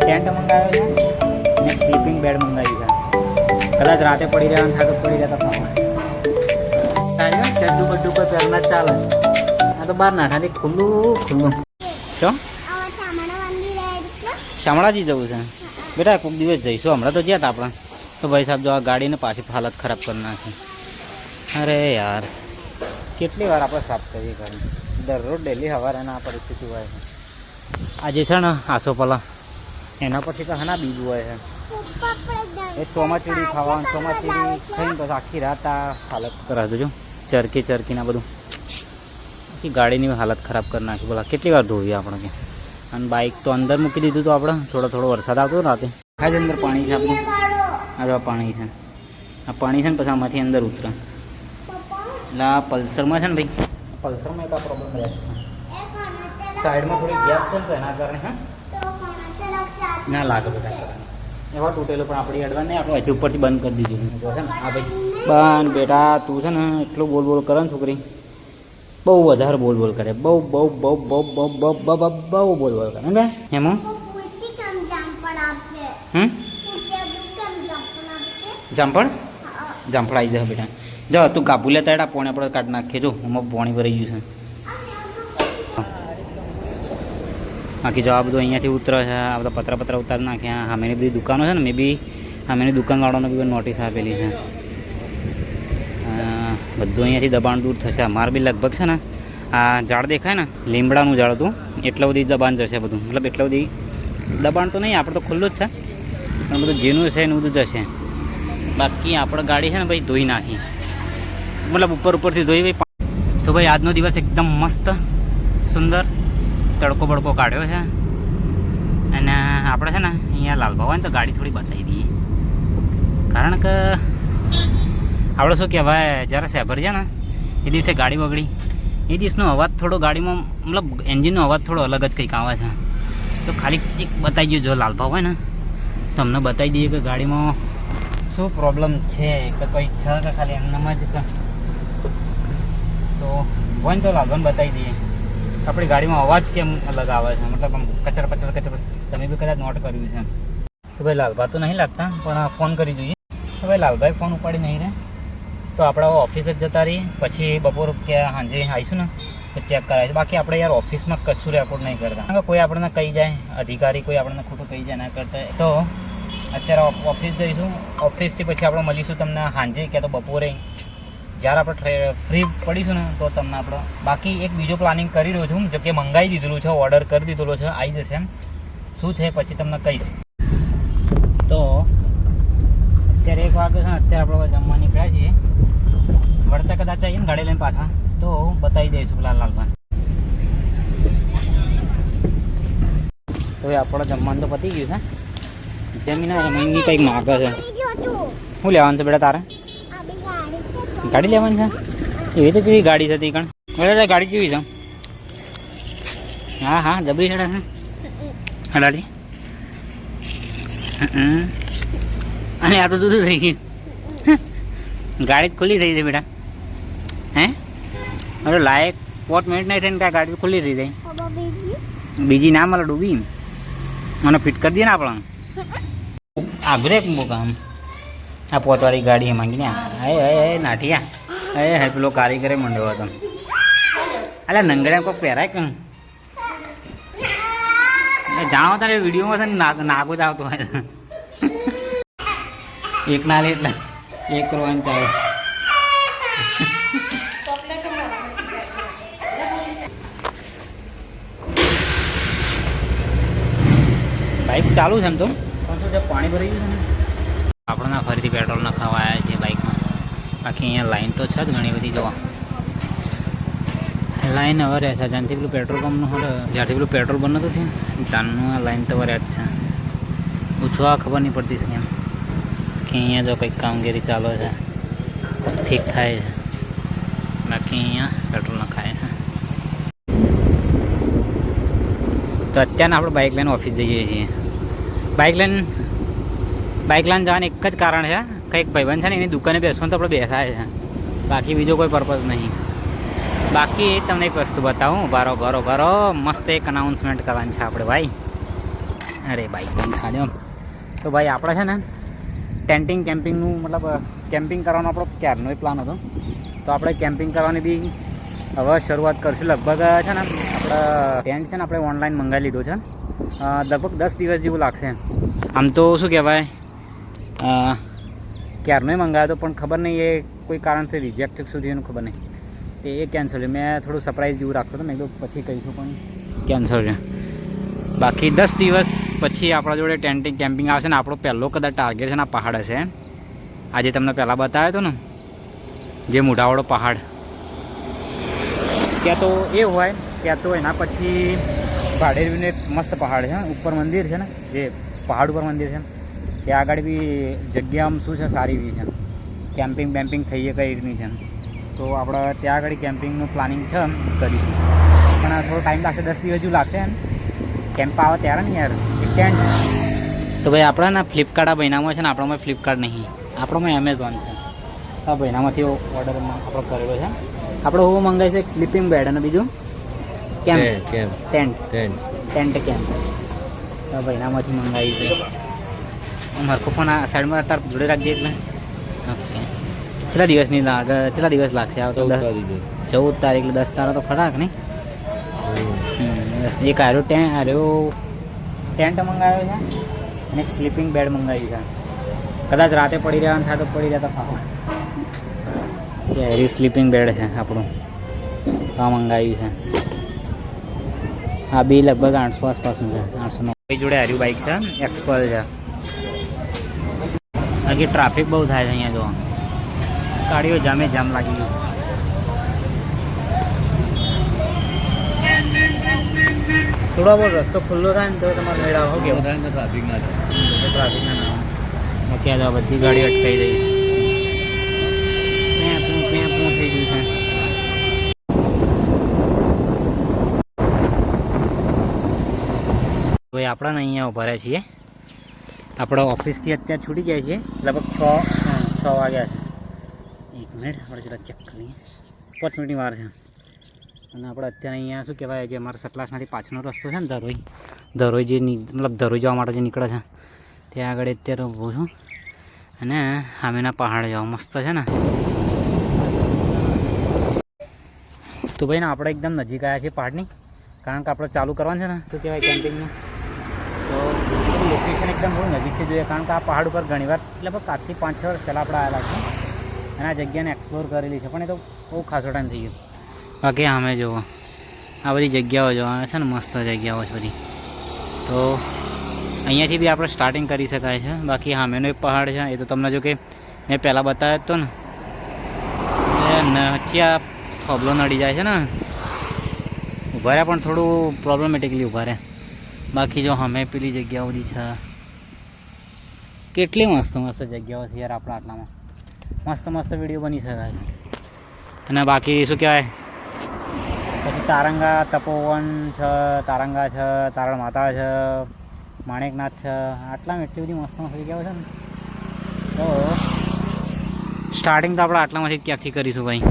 Tent મંગાવ્યો છે અને સ્લીપિંગ બેડ મંગાવ્યું છે. કદાચ રાતે પડી રહેવાનું થાય તો પડી રહેતા ફાવવા સારી ચડ્ડું બડ્ડું કોઈ પહેરના ચાલે. આ તો બહાર નાઠાથી ખુલ્લું ચો શામળાજી જવું છે બેટા. કોઈક દિવસ જઈશું. હમણાં તો ગયા હતા આપણે તો ભાઈ સાહેબ જો આ ગાડીને પાછી હાલત ખરાબ કરી નાખી. અરે યાર કેટલી વાર આપણે સાફ કરીએ ગાડી. દરરોજ ડેલી સવારે આ પરિસ્થિતિ હોય છે. આજે છે ને આસોપલા એના પછી તો હના બીજું હોય છે એ ચોમાચીડી ખાવાનું. ચોમાચીડી થઈને પછી આખી રાત આ હાલત કરાવી દેજો. ચરકીના બધું આખી ગાડીની હાલત ખરાબ કરી નાખી. બોલા કેટલી વાર ધોઈએ આપણે કે. અને બાઇક તો અંદર મૂકી દીધું તો આપણે થોડો વરસાદ આવતો રાતે. ખાસ અંદર પાણી છે આપણું. આ પાણી છે. આ પાણી છે ને પછી આમાંથી અંદર ઉતરે. એટલે આ પલ્સરમાં છે ને ભાઈ, પલ્સરમાં એક આ પ્રોબ્લેમ રહે છે. સાઈડમાં થોડી ગેપ છે ને તો એના કારણે હા ના લાગે બધા એવા તૂટેલું. પણ આપણી અડવા નહીં, આપણે હજી ઉપરથી બંધ કરી દીધું જો છે ને. હા ભાઈ બંધ બેટા તું છે ને એટલું બોલ કરે ને છોકરી. બહુ વધારે બોલ કરે. બહુ બોલ કરે ને એમાં. જામફળ આવી જાય બેટા. જો તું કાબુ લેતા એડા પોણે આપણે કાઢી નાખીએ. જો એમાં પોણી ભરાઈ ગયું છે. બાકી જો આ બધું અહીંયાથી ઉતરે છે. આ બધા પતરા ઉતારી નાખ્યા. સામેની બધી દુકાનો છે ને મેં બી સામેની દુકાનવાળાને બી નોટિસ આપેલી છે. બધું અહીંયાથી દબાણ દૂર થશે. અમારે બી લગભગ છે ને આ ઝાડ દેખાય ને લીમડાનું ઝાડ હતું એટલા બધી દબાણ જશે બધું. મતલબ એટલા બધી દબાણ તો નહીં, આપણે તો ખુલ્લું જ છે પણ બધું જેનું છે એનું બધું જશે. બાકી આપણે ગાડી છે ને ભાઈ ધોઈ નાખી, મતલબ ઉપરથી ધોઈ ભાઈ. તો ભાઈ આજનો દિવસ એકદમ મસ્ત સુંદર તડકો બડકો કાઢ્યો છે. અને આપણે છે ને અહીંયા લાલભાવ હોય ને તો ગાડી થોડી બતાવી દઈએ. કારણ કે આપણે શું કહેવાય જ્યારે સેભર છે ને એ દિવસે ગાડી બગડી એ દિવસનો અવાજ થોડો ગાડીમાં મતલબ એન્જિનનો અવાજ થોડો અલગ જ કંઈક આવે છે. તો ખાલી એક બતાવી દઈએ. જો લાલભાવ હોય ને તો અમને બતાવી દઈએ કે ગાડીમાં શું પ્રોબ્લેમ છે કે કંઈક છે કે ખાલી એમનામાં જ તો હોય ને તો લાલભાઈને બતાવી દઈએ આપણી ગાડીમાં અવાજ કેમ અલગ આવે છે. મતલબ આમ કચર તમે બી કદાચ નોટ કર્યું છે તો ભાઈ લાલભા તો નહીં લાગતા પણ ફોન કરી જોઈએ. તો ભાઈ લાલભાઈ ફોન ઉપાડી નહીં રહે તો આપણે ઓફિસ જ જતા રહીએ. પછી બપોર કે સાંજે આવીશું ને તો ચેક કરાવીશું. બાકી આપણે યાર ઓફિસમાં કશું રેકોર્ડ નહીં કરતા. કારણ કે કોઈ આપણને કહી જાય અધિકારી કોઈ આપણને ખોટું કહી જાય ના કરતા. તો અત્યારે ઓફિસ જઈશું. ઓફિસથી પછી આપણે મળીશું તમને સાંજે કે તો બપોરે જ્યારે આપણે ફ્રી પડીશું ને તો તમને આપણે બાકી એક બીજો પ્લાનિંગ કરી રહ્યો છું. જો કે મંગાવી દીધેલું છે, ઓર્ડર કરી દીધેલો છે, આવી જશે. એમ શું છે પછી તમને કહીશ. તો અત્યારે 1 વાગે છે ને અત્યારે આપણે જમવા નીકળ્યા છીએ. વળતા કદાચ આવીએ ને ગાડી લઈને પાછા તો બતાવી દઈશું પેલા લાલભાઈ. તો આપણે જમવાનું તો પતી ગયું છે. જમીના રમણની કંઈક માગે છે. શું લેવાનું છે બેટા તારે? ગાડી લેવાની છે? એવી તો જેવી ગાડી હતી કણ બેટા ગાડી કેવી છે? હા જબરી છેડા છે હડાડી. અને આ તો જુદું થઈ ગયું. ગાડી ખુલ્લી થઈ જાય બેટા. હે હવે લાયક 5 મિનિટ નહીં થઈને ગાડી ખુલ્લી રહી જાય. બીજી ના મળે ડૂબી મને ફિટ કરી દે ને આપણે. આ બ્રેક મૂકા આમ આ પોચવાળી ગાડી માંગીને હે નાઠિયા હે પેલો કારીગરે મંડ્યો હતો. અલ્યા નંગડ્યા કોઈક પહેરાય કે જાણો તારે વિડીયોમાં છે ને નાગો જ આવતો હોય. એક ના લે એટલે એક કરવાનું ચાલે. બાઇક ચાલુ છે એમ તો પણ શું છે પાણી ભરાઈ ગયું છે ને આપણને ફરીથી પેટ્રોલ નખાવા આવ્યા છીએ બાઇકમાં. બાકી અહીંયા લાઈન તો છે જ ઘણી બધી. જોવા લાઈન હવે રહે છે જ્યાંથી પેલું પેટ્રોલ પંપનું હવે જ્યાંથી પેલું પેટ્રોલ બંધ નતું થયું ત્યાંનું આ લાઈન તો હવે જ છે. પૂછવા ખબર નહીં પડતી છે એમ કે અહીંયા જો કંઈક કામગીરી ચાલે છે ઠીક થાય છે. બાકી અહીંયા પેટ્રોલ નખાય છે. તો અત્યારના આપણે બાઇક લઈને ઓફિસ જઈએ છીએ. બાઇક લઈને જવાનું એક જ કારણ છે કંઈક ભાઈબંધ છે ને એની દુકાને બેસવાનું તો આપણે બેસાય છે. બાકી બીજો કોઈ પર્પઝ નહીં. બાકી તમને એક વસ્તુ બતાવું. ભરો મસ્ત એક અનાઉન્સમેન્ટ કરવાની છે આપણે ભાઈ. અરે બાઈક બંધ થાળ્યો. તો ભાઈ આપણે છે ને ટેન્ટિંગ કેમ્પિંગનું મતલબ કેમ્પિંગ કરવાનો આપણો ક્યારનો પ્લાન હતો. તો આપણે કેમ્પિંગ કરવાની બી હવે શરૂઆત કરશું. લગભગ છે ને આપણે ટેન્ટ છે ને આપણે ઓનલાઈન મંગાવી લીધો છે. લગભગ 10 દિવસ જેવું લાગશે. આમ તો શું કહેવાય ક્યારનોય મંગાવ્યો હતો, પણ ખબર નહીં એ કોઈ કારણથી રિજેક્ટ સુધી એનું ખબર નહીં, તે એ કેન્સલ છે. મેં થોડું સરપ્રાઈઝ જેવું રાખતો હતો, મેં કીધું પછી કહીશું, પણ કેન્સલ છે. બાકી 10 દિવસ પછી આપણા જોડે ટેન્ટિંગ કેમ્પિંગ આવશે ને. આપણો પહેલો કદાચ ટાર્ગેટ છે ને આ પહાડ હશે. આજે તમને પહેલાં બતાવ્યો હતો ને જે મોઢાવાળો પહાડ, ત્યાં તો એ હોય, ત્યાં તો એના પછી ભાડેરવીને એક મસ્ત પહાડ છે, ઉપર મંદિર છે ને, જે પહાડ ઉપર મંદિર છે ત્યાં આગળ બી જગ્યા આમ શું છે સારી એવી છે, કેમ્પિંગ બેમ્પિંગ થઈએ કઈ રીતની છે. તો આપણે ત્યાં આગળ કેમ્પિંગનું પ્લાનિંગ છે કરીશું, પણ થોડો ટાઈમ લાગશે, 10 દિવસ જેવું લાગશે એમ. કેમ્પ આવે ત્યારે ને યાર એક ટેન્ટ. તો ભાઈ આપણે ને ફ્લિપકાર્ટ આ મહિનામાં છે ને, આપણામાં ફ્લિપકાર્ટ નહીં, આપણામાં એમેઝોન છે. આ મહિનામાંથી ઓર્ડર આપણો કરેલો છે. આપણે હું મંગાવી છે એક સ્લીપિંગ બેડ અને બીજું ટેન્ટ કેમ્પ. આ મહિનામાંથી મંગાવી છે. મારો ફોન આ સાઈડમાં તાર જોડે રાખજે એટલે. ઓકે, કેટલા દિવસની લાગે, કેટલા દિવસ લાગશે? આવતો 14 તારીખ એટલે 10 તારા તો ખરા કે નહીં? એક આર્યો ટેન્ટ મંગાવ્યો છે અને એક સ્લીપિંગ બેડ મંગાવી છે. કદાચ રાતે પડી રહેવાનું થાય તો પડી રહેતા ફાવા. એ સ્લીપિંગ બેડ છે આપણું, આ મંગાવ્યું છે. હા બી લગભગ 800 આસપાસનું છે, 809 જોડે હાર્યું બાઇક છે, એક્સપલ છે. બાકી ટ્રાફિક બહુ થાય છે અહીંયા, જો ગાડીઓ જામે જામ લાગી ગયું. થોડો બહુ રસ્તો ખુલ્લો થાય ને તો તમારે મેળા હો કેવો થાય ને ટ્રાફિક ના થાય, ટ્રાફિક ના થાય. ક્યાં જાવ, બધી ગાડી અટકાઈ રહી, ત્યાં થઈ ગયું છે. ભાઈ આપણે ને અહીંયા ઉભા રહ્યા છીએ. આપણે ઓફિસથી અત્યારે છૂટી ગયા છીએ, લગભગ 6 વાગ્યા છે. 1 મિનિટ આપણે જરા ચેક કરીએ, 5 મિનિટની વાર છે. અને આપણે અત્યારે અહીંયા શું કહેવાય, જે અમારા સતલાસમાંથી પાછળનો રસ્તો છે ને ધરોઈ જે મતલબ ધરોઈ જવા માટે જે નીકળે છે ત્યાં આગળ અત્યારે ઊભો છું. અને સામેના પહાડ જવા મસ્ત છે ને. તો ભાઈ ને આપણે એકદમ નજીક આવ્યા છીએ પહાડની, કારણ કે આપણે ચાલુ કરવાનું છે ને શું કહેવાય કેમ્પિંગનું. તો લોકેશન એકદમ બહુ નજીકથી જોઈએ, કારણ કે આ પહાડ ઉપર ઘણીવાર લગભગ 5 વર્ષ પહેલાં આપણે આવેલા છે અને આ જગ્યાને એક્સપ્લોર કરેલી છે, પણ એ તો બહુ ખાસો ટાઈમ થઈ ગયો. બાકી અમે જુઓ આ બધી જગ્યાઓ જોવા છે ને, મસ્ત જગ્યાઓ છે બધી. તો અહીંયાથી બી આપણે સ્ટાર્ટિંગ કરી શકાય છે. બાકી સામેનો એક પહાડ છે, એ તો તમને જો કે મેં પહેલાં બતાવ્યો હતો ને, ત્યાં થોબલો નડી જાય છે ને, ઊભા રહ્યા પણ થોડું પ્રોબ્લેમેટિકલી ઊભા રહ્યા. બાકી જો અમે પેલી જગ્યાઓ બધી છે, કેટલી મસ્ત મસ્ત જગ્યાઓ છે યાર. આપણા આટલામાં મસ્ત વિડીયો બની શકાય. અને બાકી શું કહેવાય, પછી તારંગા તપોવન છે, તારંગા છે, તારણ માતા છે, માણેકનાથ છે. આટલામાં એટલી બધી મસ્ત જગ્યાઓ છે ને. તો સ્ટાર્ટિંગ તો આપણે આટલામાંથી જ ક્યાંકથી કરીશું ભાઈ.